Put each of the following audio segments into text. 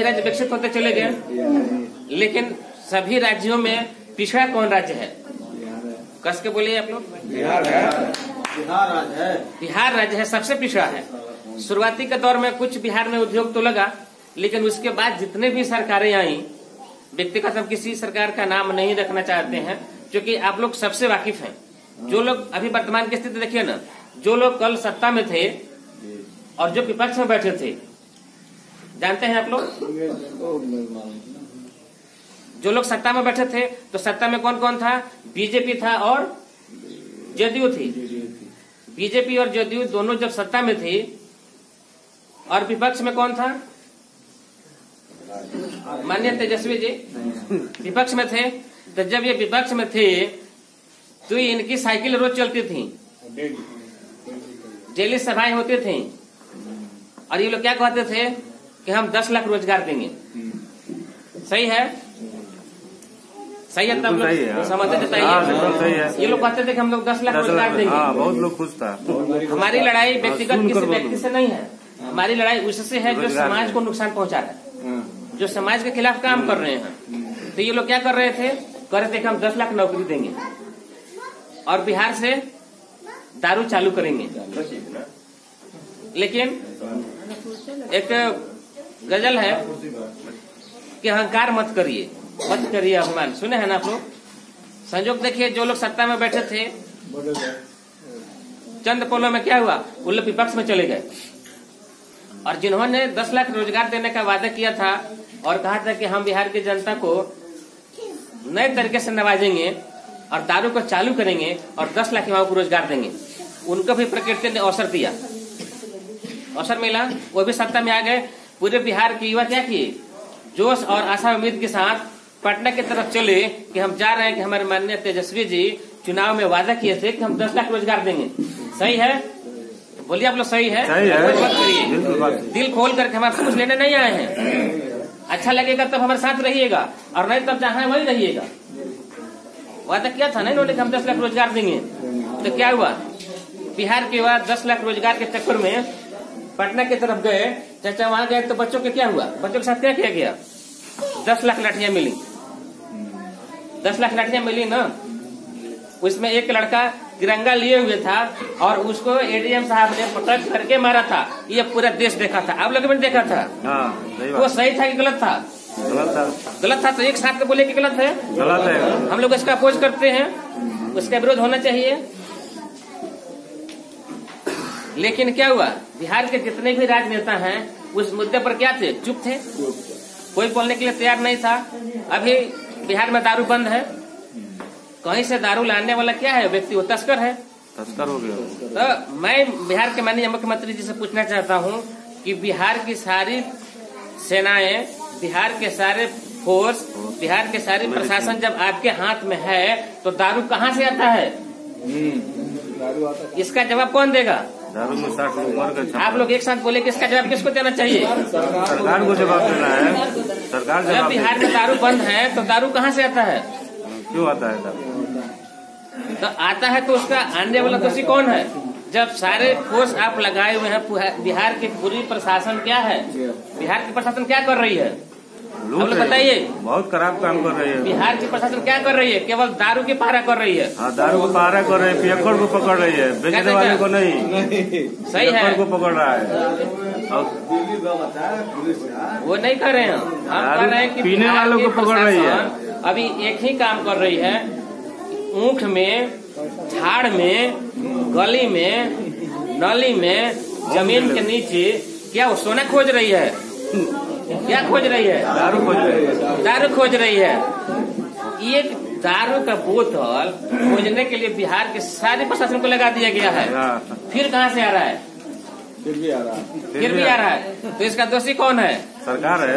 राज्य विकसित होते चले गए, लेकिन सभी राज्यों में पिछड़ा कौन राज्य है? कस के बोलिए आप लोग। बिहार है। बिहार राज्य है, सबसे पिछड़ा है। शुरुआती के दौर में कुछ बिहार में उद्योग तो लगा, लेकिन उसके बाद जितने भी सरकारें आई, व्यक्तिगत हम किसी सरकार का नाम नहीं रखना चाहते हैं, क्योंकि आप लोग सबसे वाकिफ हैं। जो लोग अभी वर्तमान की स्थिति देखिए ना, जो लोग कल सत्ता में थे और जो विपक्ष में बैठे थे, जानते हैं आप लोग? जो लोग सत्ता में बैठे थे, तो सत्ता में कौन कौन था? बीजेपी था और जदयू थी। बीजेपी और जदयू दोनों जब सत्ता में थी, और विपक्ष में कौन था? माननीय तेजस्वी जी विपक्ष में थे। तो जब ये विपक्ष में थे तो इनकी साइकिल रोज चलती थी, डेली सभाएं होती थी, और ये लोग क्या कहते थे कि हम 10 लाख रोजगार देंगे। सही है? सही है? तब लोग समझते बताइए। ये लोग कहते थे कि हम लोग 10 लाख रोजगार देंगे। बहुत लोग खुश था। हमारी लड़ाई व्यक्तिगत किसी व्यक्ति से नहीं है, हमारी लड़ाई उससे है जो समाज को नुकसान पहुंचा रहा है, जो समाज के खिलाफ काम कर रहे हैं। तो ये लोग क्या कर रहे थे? कह रहे थे कि हम 10 लाख नौकरी देंगे और बिहार से दारू चालू करेंगे। लेकिन एक गजल है कि अहंकार मत करिए, मत करिए अभिमान। सुने हैं ना आप लोग? संजोग देखिए, जो लोग सत्ता में बैठे थे, चंद पलों में क्या हुआ? वो लोग विपक्ष में चले गए। और जिन्होंने 10 लाख रोजगार देने का वादा किया था और कहा था कि हम बिहार की जनता को नए तरीके से नवाजेंगे और दारू को चालू करेंगे और 10 लाख युवाओं को रोजगार देंगे, उनको भी प्रकृति ने अवसर दिया, अवसर मिला, वो भी सत्ता में आ गए। पूरे बिहार के युवा क्या किए? जोश और आशा उम्मीद के साथ पटना की तरफ चले कि हम जा रहे हैं कि हमारे माननीय तेजस्वी जी चुनाव में वादा किए थे कि हम 10 लाख रोजगार देंगे। सही है? बोलिए आप लोग। सही है? मत करिए, दिल खोल करके हम आपसे कुछ लेने नहीं आए हैं। अच्छा लगेगा तब हमारे साथ रहिएगा, और नहीं तब जहाँ है वही रहिएगा। वादा किया था ना इन्होंने कि हम 10 लाख रोजगार देंगे, तो क्या हुआ? बिहार के बाद 10 लाख रोजगार के चक्कर में पटना की तरफ गए। चाचा वहां गए तो बच्चों के क्या हुआ? बच्चों के साथ क्या किया गया? 10 लाख लाठियां मिली। 10 लाख लाठियां मिली ना, उसमें एक लड़का तिरंगा लिए हुए था और उसको एडीएम साहब ने पटक करके मारा था। ये पूरा देश देखा था, आप लोगों ने देखा था। वो सही था कि गलत था? गलत था। तो एक साथ तो बोले कि गलत है, गलत है। हम लोग इसका अपोज करते हैं, उसका विरोध होना चाहिए। लेकिन क्या हुआ? बिहार के जितने भी राजनेता हैं उस मुद्दे पर क्या थे? चुप थे, कोई बोलने के लिए तैयार नहीं था। अभी बिहार में दारू बंद है, कहीं से दारू लाने वाला क्या है? व्यक्ति, वो तस्कर है, तस्कर हो गया। तो मैं बिहार के माननीय मुख्यमंत्री जी से पूछना चाहता हूँ कि बिहार की सारी सेनाएं, बिहार के सारे फोर्स, बिहार के सारे प्रशासन जब आपके हाथ में है तो दारू कहाँ से आता है? इसका जवाब कौन देगा? दारू में 60 उम्र का। आप लोग एक साथ बोले कि इसका जवाब किसको देना चाहिए? सरकार को जवाब देना है। सरकार जब बिहार में दारू बंद है तो दारू कहाँ से आता है? क्यों आता है? तो आता है तो उसका आने वाला दोषी कौन है? जब सारे फोर्स आप लगाए हुए हैं, बिहार की पूरी प्रशासन क्या है? बिहार की प्रशासन क्या कर रही है? आप लोग बताइए। बहुत खराब काम कर रही है बिहार की प्रशासन। क्या कर रही है? केवल दारू की पहरा कर रही है। हाँ, दारू को पहरा कर रही है, पियक्कड़ को पकड़ रही है, बेचने वाले को नहीं। सही है, को पकड़ रहा है। वो नहीं कर रहे हैं, हम कह रहे हैं कि पीने वालों को पकड़ रही है। अभी एक ही काम कर रही है, ऊख में, झाड़ में, गली में, नली में, जमीन के नीचे क्या वो सोना खोज रही है? क्या खोज रही है? दारू खोज रही है। दारू खोज रही है। एक दारू का बोतल खोजने के लिए बिहार के सारे प्रशासन को लगा दिया गया है। फिर कहाँ से आ रहा है? फिर भी आ रहा है। तो इसका दोषी कौन है? सरकार है।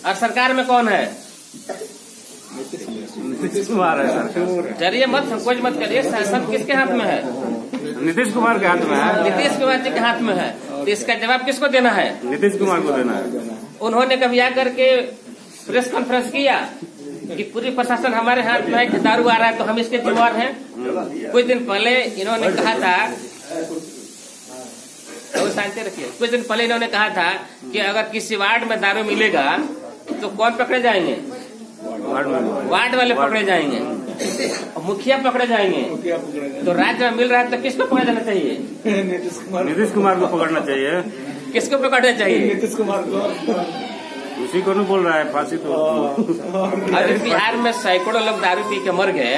और सरकार में कौन है? नीतीश कुमार है। डरिए मत, संकोच मत करिए। शासन किसके हाथ में है? नीतीश कुमार के हाथ में है। नीतीश कुमार जी के हाथ में है। तो इसका जवाब किसको देना है? नीतीश कुमार को देना है। उन्होंने कभी आकर के प्रेस कॉन्फ्रेंस किया कि पूरी प्रशासन हमारे हाथ में है कि दारू आ रहा है तो हम इसके जिम्मेवार हैं? कुछ दिन पहले इन्होंने कहा था तो शांति रखिए। कुछ दिन पहले इन्होंने कहा था कि अगर किसी वार्ड में दारू मिलेगा तो कौन पकड़े जाएंगे? वार्ड वाले पकड़े जाएंगे, मुखिया पकड़े जाएंगे। तो राज्य में मिल रहा है तो किसको पकड़ा जाना चाहिए? नीतीश कुमार को पकड़ना चाहिए। किसको पकड़ना चाहिए? नीतीश कुमार को। उसी को नहीं बोल रहा है, फांसी तो। अरे बिहार में सैकड़ों लोग दारू पी के मर गए,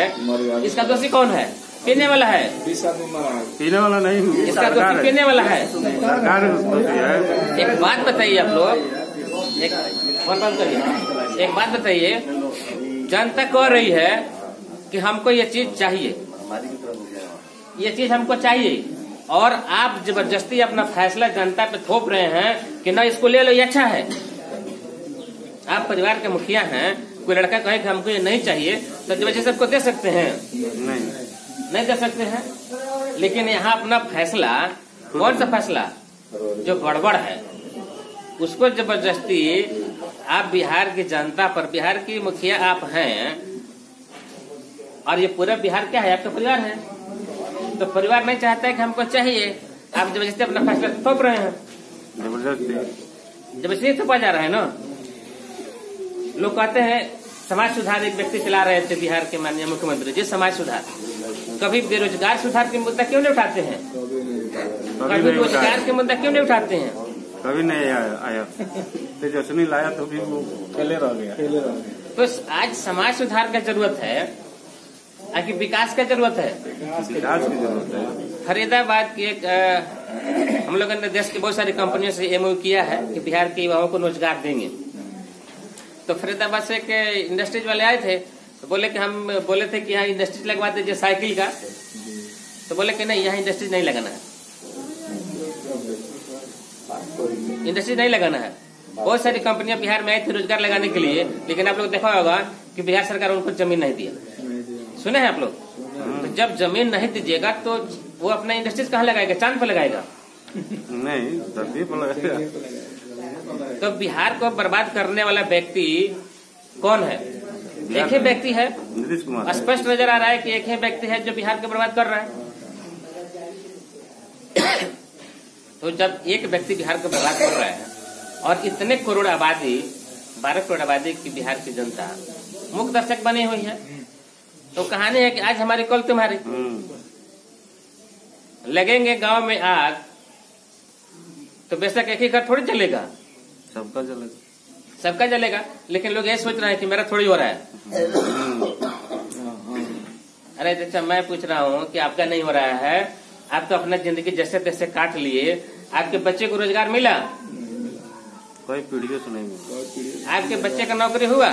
इसका दोषी कौन है? पीने वाला है। 20 आदमी मरा है। पीने वाला नहीं, इसका दोषी पीने वाला है। सरकार दोषी है। एक बात बताइए आप लोग, एक बात बताइए, जनता कह रही है कि हमको ये चीज चाहिए, ये चीज हमको चाहिए, और आप जबरदस्ती अपना फैसला जनता पे थोप रहे हैं कि ना इसको ले लो, ये अच्छा है। आप परिवार के मुखिया हैं, कोई लड़का कहे कि हमको ये नहीं चाहिए तो जबरदस्ती सबको दे सकते हैं? नहीं दे सकते हैं। लेकिन यहाँ अपना फैसला, कौन सा फैसला जो गड़बड़ है, उसको जबरदस्ती आप बिहार की जनता पर, बिहार की मुखिया आप हैं, और ये पूरा बिहार क्या है? आपका परिवार है। तो परिवार नहीं चाहता है कि हमको चाहिए, आप जबरदस्ती अपना फैसला थोप रहे हैं। जबरदस्ती थोपा जा रहा है ना। लोग कहते हैं समाज सुधार एक व्यक्ति चला रहे थे बिहार के माननीय मुख्यमंत्री जी, समाज सुधार। कभी बेरोजगार सुधार के मुद्दा क्यों नहीं उठाते हैं? कभी रोजगार के मुद्दा क्यों नहीं उठाते हैं? कभी नहीं आया। तेजस्वी लाया तो भी वो खेले रह गया। तो आज समाज सुधार का जरूरत है कि विकास का जरूरत है? विकास की जरूरत है। फरीदाबाद की एक हम लोगों ने देश की बहुत सारी कंपनियों से एमओयू किया है कि बिहार के युवाओं को रोजगार देंगे। तो फरीदाबाद से एक इंडस्ट्रीज वाले आए थे, तो बोले कि हम बोले थे कि यहाँ इंडस्ट्रीज लगवा दीजिए साइकिल का। तो बोले कि नहीं, यहाँ इंडस्ट्रीज नहीं लगाना है, इंडस्ट्रीज नहीं लगाना है। बहुत सारी कंपनियां बिहार में आई थी रोजगार लगाने के लिए, लेकिन आप लोग देखा होगा कि बिहार सरकार उनको जमीन नहीं दिया। सुने हैं आप लोग? तो जब जमीन नहीं दीजिएगा तो वो अपना इंडस्ट्रीज कहाँ लगाएगा? चांद पर लगाएगा? नहीं, धरती पर लगाएगा। तो बिहार को बर्बाद करने वाला व्यक्ति कौन है? एक ही व्यक्ति है, नीतीश कुमार। स्पष्ट नजर आ रहा है कि एक ही व्यक्ति है जो बिहार को बर्बाद कर रहा है। तो जब एक व्यक्ति बिहार को बर्बाद कर रहा है और इतने करोड़ आबादी, 12 करोड़ आबादी की बिहार की जनता मुख्य दर्शक बनी हुई है, तो कहानी है कि आज हमारी कल तुम्हारी। लगेंगे गांव में आग तो बेशक एक ही घर थोड़ी चलेगा, सबका जलेगा, सबका जलेगा। लेकिन लोग ये सोच रहे हैं कि मेरा थोड़ी हो रहा है। अरे चाचा, मैं पूछ रहा हूँ कि आपका नहीं हो रहा है, आप तो अपना जिंदगी जैसे तैसे काट लिए, आपके बच्चे को रोजगार मिला? कोई पीढ़ियों से नहीं मिला। आपके बच्चे का नौकरी हुआ?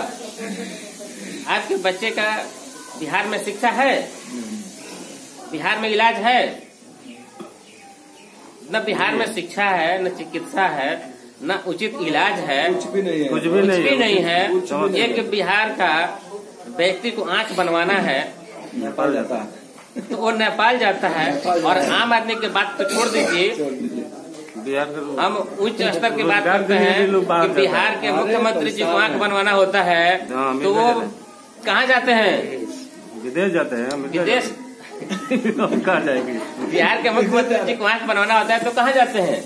आपके बच्चे का बिहार में शिक्षा है? बिहार में इलाज है? न बिहार में शिक्षा है, न चिकित्सा है, न उचित इलाज है, कुछ भी नहीं है। कुछ भी नहीं है। एक बिहार का व्यक्ति को आंख बनवाना है, नेपाल जाता है तो वो नेपाल जाता है। और आम आदमी की बात तो छोड़ दीजिए, बिहार के हम उच्च स्तर की बात करते हैं कि बिहार के मुख्यमंत्री जी को आंख बनवाना होता है तो वो कहाँ जाते हैं? विदेश जाते हैं। विदेश कहाँ जाएंगे? बिहार के मुख्यमंत्री जी को आंख बनवाना होता है तो कहाँ जाते हैं?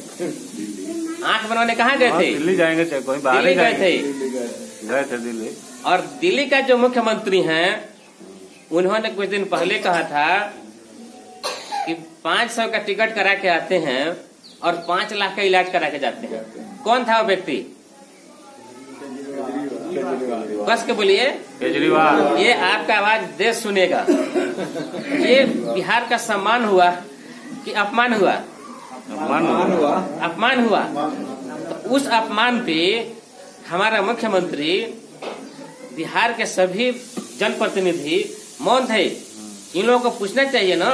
आंख बनवाने कहाँ गए थे? दिल्ली जाएंगे, चाहे कोई बाहर दिल्ली गए थे। दिल्ली। और दिल्ली का जो मुख्यमंत्री हैं, उन्होंने कुछ दिन पहले कहा था कि 500 का टिकट करा के आते हैं और 5 लाख का इलाज करा के जाते हैं। कौन था वो व्यक्ति? कस के बोलिए। केजरीवाल। ये आपका आवाज देश सुनेगा। ये बिहार का सम्मान हुआ कि अपमान हुआ? अपमान हुआ। तो उस अपमान पे हमारा मुख्यमंत्री, बिहार के सभी जनप्रतिनिधि मौन थे। इन लोगों को पूछना चाहिए ना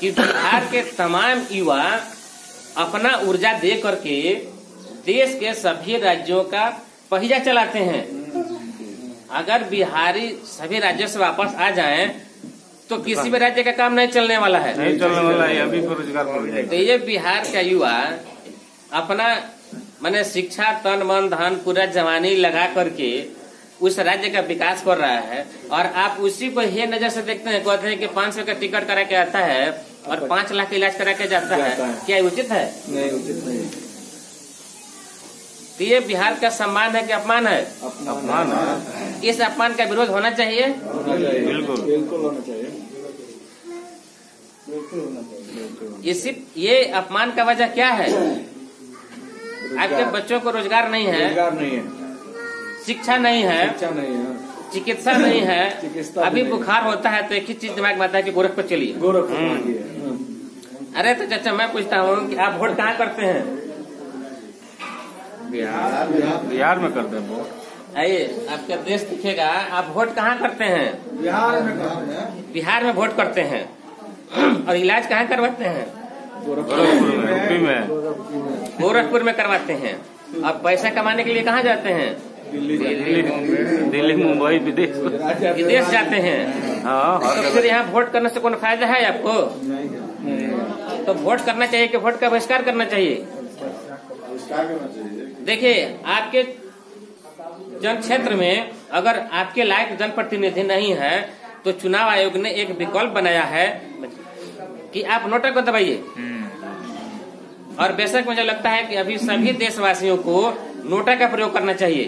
कि बिहार के तमाम युवा अपना ऊर्जा दे करके देश के सभी राज्यों का पहिया चलाते हैं। अगर बिहारी सभी राज्यों से वापस आ जाएं तो किसी भी राज्य का काम नहीं चलने वाला है, नहीं चलने वाला है। अभी बेरोजगार पड़ जाएगा। तो ये बिहार का युवा अपना माने शिक्षा, तन मन धन पूरा जवानी लगा करके उस राज्य का विकास कर रहा है, और आप उसी को ये नजर से देखते हैं, कहते हैं कि 500 का टिकट करा के आता है और 5 लाख का इलाज करा के जाता है, क्या उचित है? नहीं, उचित नहीं। तो ये बिहार का सम्मान है कि अपमान है? अपमान है। इस अपमान का विरोध होना चाहिए। बिल्कुल बिल्कुल होना चाहिए, बिल्कुल होना चाहिए। इसी ये अपमान का वजह क्या है? आपके बच्चों को रोजगार नहीं है, रोजगार नहीं है, शिक्षा नहीं है, शिक्षा नहीं है, चिकित्सा नहीं है। चिकित्सा अभी नहीं। बुखार होता है तो एक ही चीज दिमाग में आता है कि गोरखपुर चलिए। गोरखपुर है। अरे तो चाचा मैं पूछता हूँ कि आप वोट कहाँ करते हैं? बिहार में करते हैं वोट। आइए आपका देश दिखेगा। आप वोट कहाँ करते हैं? बिहार में, बिहार में वोट करते हैं। और इलाज कहाँ करवाते हैं? गोरखपुर में, यूपी में, गोरखपुर में करवाते हैं। अब पैसा कमाने के लिए कहाँ जाते हैं? दिल्ली, मुंबई, विदेश जाते हैं। हाँ, तो फिर यहाँ वोट करने से कोई फायदा है आपको? तो वोट करना चाहिए कि वोट का बहिष्कार करना चाहिए? देखिए आपके जन क्षेत्र में अगर आपके लायक जनप्रतिनिधि नहीं है तो चुनाव आयोग ने एक विकल्प बनाया है कि आप नोटा को दबाइए। और बेशक मुझे लगता है कि अभी सभी देशवासियों को नोटा का प्रयोग करना चाहिए।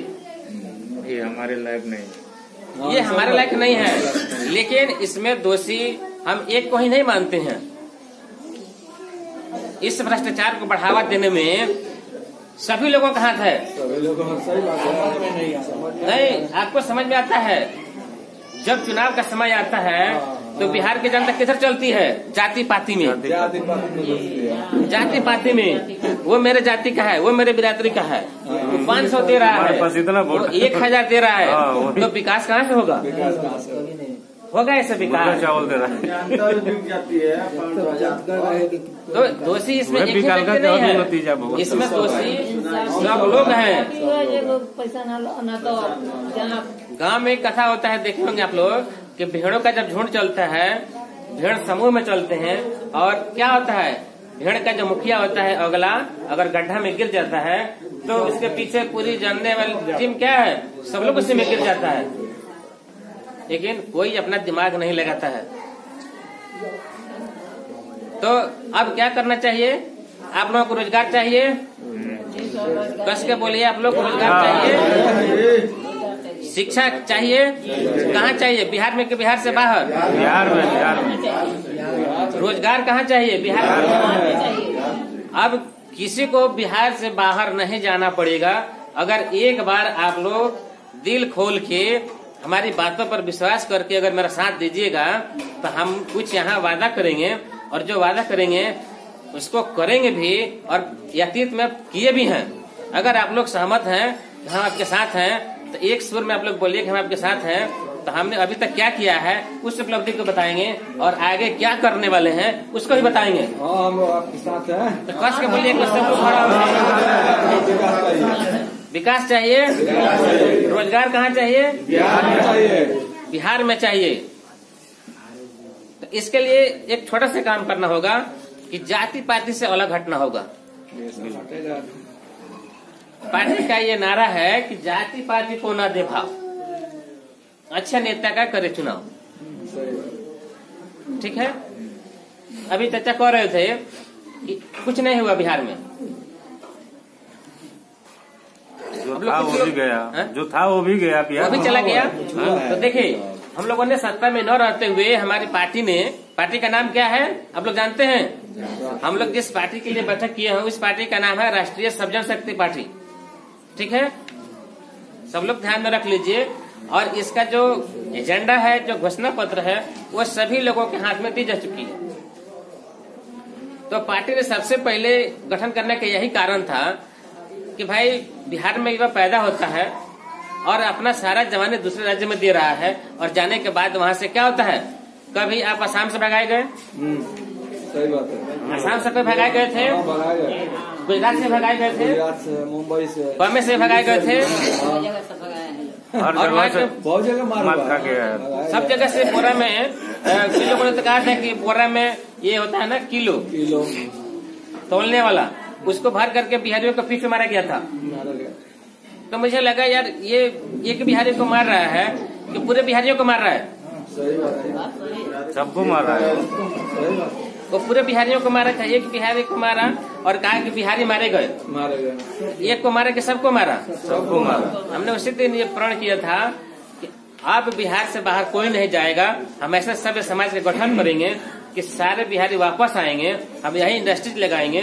ये हमारे लायक नहीं, ये हमारे लायक नहीं है, लेकिन इसमें दोषी हम एक को ही नहीं मानते हैं। इस भ्रष्टाचार को बढ़ावा देने में सभी लोगों का हाथ है। सभी लोगों को सही बात है, नहीं, आपको समझ में आता है जब चुनाव का समय आता है तो बिहार की जनता किधर चलती है? जाति पाति में। जाति पाति में वो मेरे जाति का है, वो मेरे बिरादरी का है, वो 500 दे रहा है, वो 1000 दे रहा है, तो विकास कहाँ से होगा? होगा ऐसे विकास? चावल दे रहा है। तो दोषी इसमें एक ही व्यक्ति नहीं है, इसमें दोषी सब लोग हैं। गांव में एक कथा होता है, देखे होंगे आप लोग कि भेड़ों का जब झुंड चलता है, भेड़ समूह में चलते हैं और क्या होता है, भेड़ का जो मुखिया होता है अगला अगर गड्ढा में गिर जाता है तो उसके पीछे पूरी जानने वाली टीम क्या है, सब लोग उसी में गिर जाता है, लेकिन कोई अपना दिमाग नहीं लगाता है। तो अब क्या करना चाहिए? आप लोगों को रोजगार चाहिए, कस के बोलिए, आप लोग को रोजगार चाहिए, शिक्षा चाहिए। कहाँ चाहिए? बिहार में कि बिहार से बाहर? बिहार में। रोजगार कहाँ चाहिए? बिहार में। अब किसी को बिहार से बाहर नहीं जाना पड़ेगा अगर एक बार आप लोग दिल खोल के हमारी बातों पर विश्वास करके अगर मेरा साथ दीजिएगा तो हम कुछ यहाँ वादा करेंगे और जो वादा करेंगे उसको करेंगे भी और यतीत में किए भी हैं। अगर आप लोग सहमत हैं हम आपके साथ हैं तो एक सुर में आप लोग बोलिए कि हम आपके साथ हैं। तो हमने अभी तक क्या किया है उस उपलब्धि को बताएंगे और आगे क्या करने वाले हैं उसको भी बताएंगे। हम आपके साथ हैं। तो कस के बोलिए विकास चाहिए। रोजगार कहाँ चाहिए? बिहार में चाहिए। बिहार में चाहिए। तो इसके लिए एक छोटा सा काम करना होगा कि जाति पाति से अलग हटना होगा। पार्टी का ये नारा है कि जाति पाति को ना दे भाव, अच्छा नेता का करे चुनाव। ठीक है। अभी चाचा कह रहे थे कि कुछ नहीं हुआ बिहार में, जो था वो भी गया है? जो था वो भी गया, वो भी चला गया। तो देखिए हम लोगों ने सत्ता में न रहते हुए हमारी पार्टी ने, पार्टी का नाम क्या है आप लोग जानते हैं? हम लोग जिस पार्टी के लिए बैठक किए हैं उस पार्टी का नाम है राष्ट्रीय सब जनशक्ति पार्टी। ठीक है, सब लोग ध्यान में रख लीजिए। और इसका जो एजेंडा है, जो घोषणा पत्र है, वो सभी लोगों के हाथ में दी जा चुकी है। तो पार्टी ने सबसे पहले गठन करने का यही कारण था कि भाई बिहार में युवा पैदा होता है और अपना सारा जवानी दूसरे राज्य में दे रहा है और जाने के बाद वहाँ से क्या होता है, कभी आप असम से भगाए गए, सही बात है, असम से भगाए गए थे, गुजरात से भगाए गए थे, गुजरात से, मुंबई से, बम्बई से भगाए गए थे, और बहुत जगह मार खा के सब जगह से। बोरा में किलो को तो कहा था कि बोरा में ये होता है ना किलो तोलने वाला, उसको भर करके बिहारियों को पीछे मारा गया था। तो मुझे लगा यार ये एक बिहारी को मार रहा है कि पूरे बिहारियों को मार रहा है? सही बात है, सबको मार रहा है। सही बात। वो पूरे बिहारियों को मारा था, एक बिहारी को मारा और कहा कि बिहारी मारे गए, एक को मारा कि सबको मारा, सबको मारा। हमने उसी दिन ये प्रण किया था कि अब बिहार से बाहर कोई नहीं जाएगा, हम ऐसे सभ्य समाज का गठन करेंगे कि सारे बिहारी वापस आएंगे, हम यही इंडस्ट्रीज लगाएंगे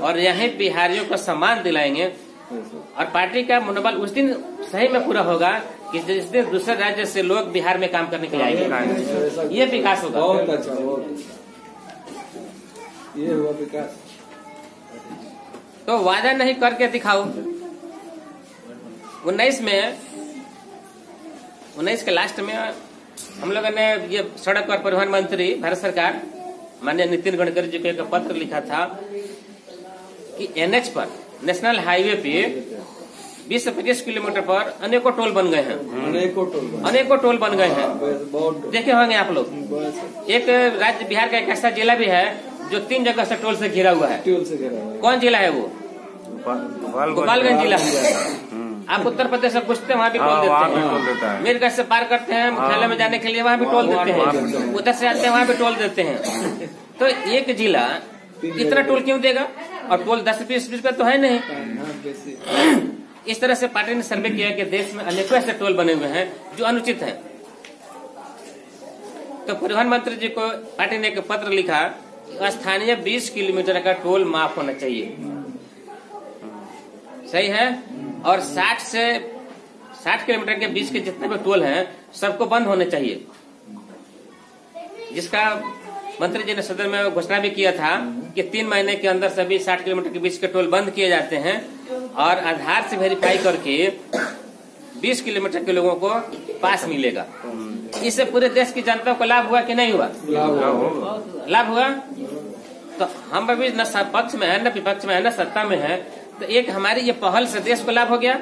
और यही बिहारियों को सम्मान दिलाएंगे। और पार्टी का मनोबल उस दिन सही में पूरा होगा कि जिस दिन दूसरे राज्य से लोग बिहार में काम करने के लिए आएंगे, ये विकास होगा। बहुत अच्छा, बहुत ये हुआ विकास। तो वादा नहीं करके दिखाओ। 19 के लास्ट में हम लोगों ने ये सड़क और परिवहन मंत्री भारत सरकार माननीय नितिन गडकरी जी को एक पत्र लिखा था कि NH पर, नेशनल हाईवे पे 20 से 25 किलोमीटर पर अनेकों टोल बन गए हैं, अनेकों टोल बन गए हैं। देखे होंगे आप लोग। एक राज्य बिहार का एक ऐसा जिला भी है जो 3 जगह से टोल से घिरा हुआ है। कौन जिला है वो? गोपालगंज जिला है। आप उत्तर प्रदेश से पूछते हैं, वहाँ भी टोल देते हैं। मेरठ से पार करते हैं मुख्यालय में जाने के लिए, वहाँ भी टोल देते हैं। उधर से आते हैं, वहाँ भी टोल देते हैं। तो एक जिला इतना टोल क्यों देगा? और टोल 10-20 का तो है नहीं। इस तरह से पार्टी ने सर्वे किया कि देश में अनेकों ऐसे टोल बने हुए हैं जो अनुचित हैं। तो परिवहन मंत्री जी को पार्टी ने एक पत्र लिखा, स्थानीय 20 किलोमीटर का टोल माफ होना चाहिए। सही है। और 60 किलोमीटर के बीच के जितने भी टोल हैं सबको बंद होने चाहिए, जिसका मंत्री जी ने सदन में घोषणा भी किया था कि 3 महीने के अंदर सभी 60 किलोमीटर के बीच के टोल बंद किए जाते हैं और आधार से वेरीफाई करके 20 किलोमीटर के लोगों को पास मिलेगा। इससे पूरे देश की जनता को लाभ हुआ कि नहीं हुआ? लाभ हुआ। तो हम अभी न पक्ष में है, न विपक्ष में है, न सत्ता में है, तो एक हमारी ये पहल से देश को लाभ हो गया।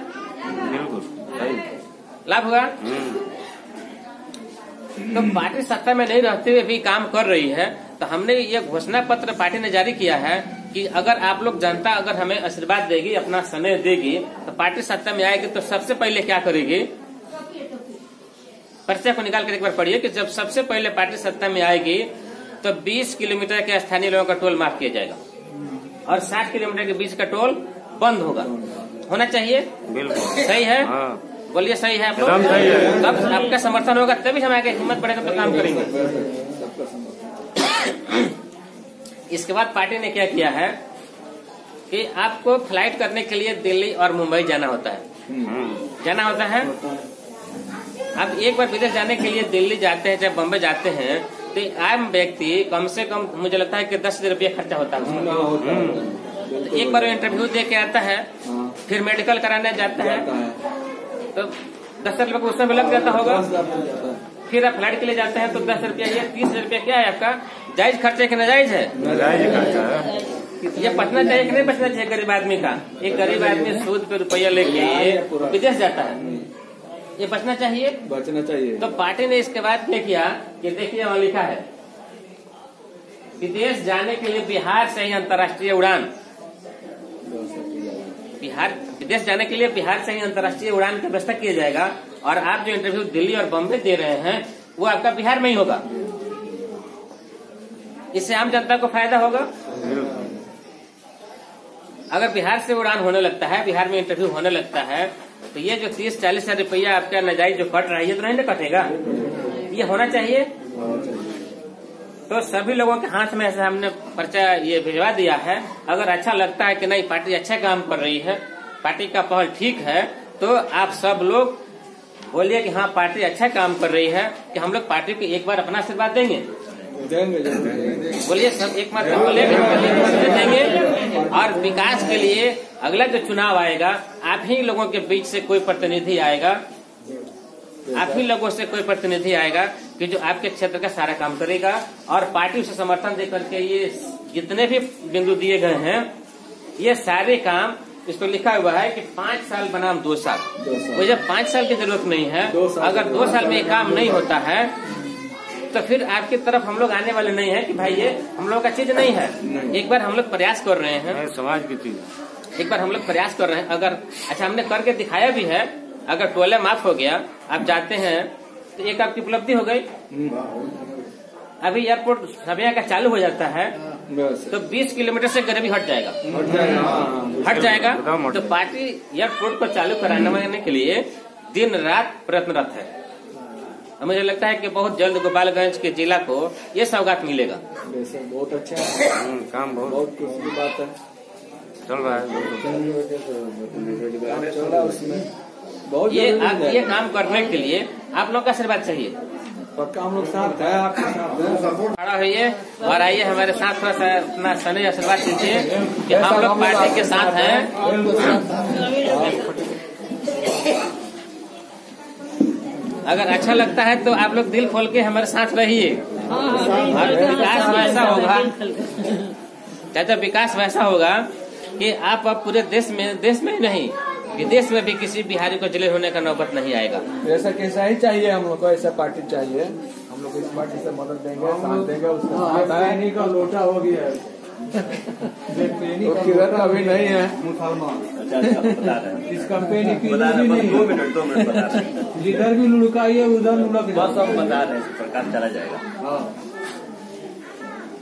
लाभ हुआ। तो पार्टी सत्ता में नहीं रहते हुए भी काम कर रही है। तो हमने ये घोषणा पत्र पार्टी ने जारी किया है कि अगर आप लोग, जनता अगर हमें आशीर्वाद देगी, अपना समय देगी, तो पार्टी सत्ता में आएगी तो सबसे पहले क्या करेगी? पर्चा को निकाल कर एक बार पढ़िए कि जब सबसे पहले पार्टी सत्ता में आएगी तो 20 किलोमीटर के स्थानीय लोगों का टोल माफ किया जाएगा और 60 किलोमीटर के बीच का टोल बंद होगा। होना चाहिए। बिल्कुल सही है। बोलिए सही है आप लोग? तब आपका समर्थन होगा, तभी हम आगे हिम्मत बढ़ेगा तो काम करेंगे। इसके बाद पार्टी ने क्या किया है कि आपको फ्लाइट करने के लिए दिल्ली और मुंबई जाना होता है। अब एक बार विदेश जाने के लिए दिल्ली जाते हैं, चाहे बम्बई जाते हैं, तो आम व्यक्ति कम से कम मुझे लगता है कि 10,000 रुपया खर्चा होता है। तो एक बार इंटरव्यू दे के आता है, फिर मेडिकल कराने जाता है, तो 10,000 रुपया उसमें भी लग जाता होगा। फिर आप फ्लाइट के लिए जाते हैं तो 10 रुपया, ये 30 रुपया क्या है आपका? जायज खर्चे कि नाजायज है? नाजायज खर्चा है। ये बचना चाहिए कि नहीं बचना चाहिए गरीब आदमी का? एक गरीब आदमी सूद पे रुपया लेके विदेश जाता है, ये बचना चाहिए। बचना चाहिए। तो पार्टी ने इसके बाद क्या किया कि देखिए वहाँ लिखा है, विदेश जाने के लिए बिहार से ही अंतर्राष्ट्रीय उड़ान, विदेश जाने के लिए बिहार से ही अंतर्राष्ट्रीय उड़ान की व्यवस्था किया जाएगा। और आप जो इंटरव्यू दिल्ली और बम्बई दे रहे हैं वो आपका बिहार में ही होगा। इससे आम जनता को फायदा होगा। अगर बिहार से उड़ान होने लगता है, बिहार में इंटरव्यू होने लगता है, तो ये जो 30-40 हजार रुपया आपका नाजायज जो कट रहा है, ये तो नहीं कटेगा। ये होना चाहिए। तो सभी लोगों के हाथ में ऐसे हमने पर्चा ये भिजवा दिया है। अगर अच्छा लगता है कि नहीं पार्टी अच्छा काम कर रही है, पार्टी का पहल ठीक है, तो आप सब लोग बोलिए कि हाँ पार्टी अच्छा काम कर रही है, कि हम लोग पार्टी को एक बार अपना आशीर्वाद देंगे। बोलिए सब एक बार देंगे। और विकास के लिए अगला जो चुनाव आएगा, आप ही लोगों के बीच से कोई प्रतिनिधि आएगा, आप ही लोगों से कोई प्रतिनिधि आएगा कि जो आपके क्षेत्र का सारा काम करेगा। और पार्टी उसे समर्थन दे करके ये जितने भी बिंदु दिए गए हैं, ये सारे काम, इस पर लिखा हुआ है कि 5 साल बनाम 2 साल। मुझे 5 साल की जरूरत नहीं है। अगर 2 साल में ये काम नहीं होता है तो फिर आपकी तरफ हम लोग आने वाले नहीं है कि भाई ये हम लोग का चीज नहीं है। एक बार हम लोग प्रयास कर रहे हैं, समाज की चीज, एक बार हम लोग प्रयास कर रहे हैं। अगर अच्छा हमने करके दिखाया भी है, अगर टोले माफ हो गया, आप जाते हैं तो एक आपकी उपलब्धि हो गई। अभी एयरपोर्ट सभ्या का चालू हो जाता है तो 20 किलोमीटर से गरीबी हट जाएगा। तो पार्टी एयरपोर्ट को चालू कराने के लिए दिन रात प्रयत्नरत है। मुझे लगता है कि बहुत जल्द गोपालगंज के जिला को ये सौगात मिलेगा। बहुत अच्छा काम, बहुत खुशी की बात है। चल रहा है उसमें बहुत ये काम करने के लिए आप लोग का आशीर्वाद चाहिए। पक्का हम लोग साथ है, आपके साथ है। खड़ा होइए और आइए हमारे साथ थोड़ा सा अपना सने आशीर्वाद दीजिए कि हम लोग पार्टी के साथ हैं। अगर अच्छा लगता है तो आप लोग दिल खोल के हमारे साथ रहिए और विकास वैसा होगा चाचा, विकास वैसा होगा कि आप अब पूरे देश में ही नहीं विदेश में भी किसी बिहारी को जलील होने का नौबत नहीं आएगा। ऐसा कैसा ही चाहिए हम लोग को, ऐसा पार्टी चाहिए। हम लोग इस पार्टी से मदद देंगे, साथ देंगे। उसका का लोटा हो गया किरण अभी नहीं है मुसलमान। इसका पेनी की 2 मिनट जिधर भी लुढ़काइए उधर लुढ़क सब बता रहे हैं, प्रकार चला जाएगा।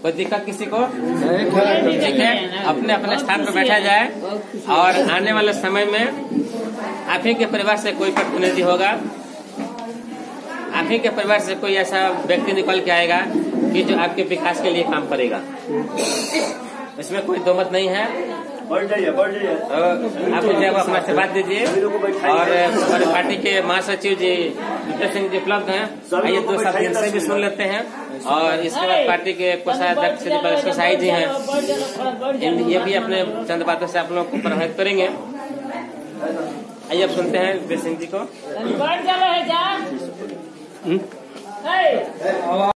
कोई दिक्कत किसी को नहीं? ठीक है, अपने अपने स्थान पर बैठा जाए और आने वाले समय में आप ही के परिवार से कोई प्रतिनिधि होगा, आप ही के परिवार से कोई ऐसा व्यक्ति निकल के आएगा कि जो आपके विकास के लिए काम करेगा। इसमें कोई दोमत नहीं है। बढ़ जाइए आप जब अपना आशीर्वाद दीजिए और हमारे पार्टी के महासचिव जी विजय सिंह जी उपलब्ध हैं। आइए 2 शब्द इनसे भी सुन लेते हैं और इसके बाद पार्टी के कोषाध्यक्ष श्री बलेश्वर साई जी हैं, ये भी अपने चंद बातों से आप लोगों को प्रभावित करेंगे। आइए अब सुनते हैं विजय सिंह जी को।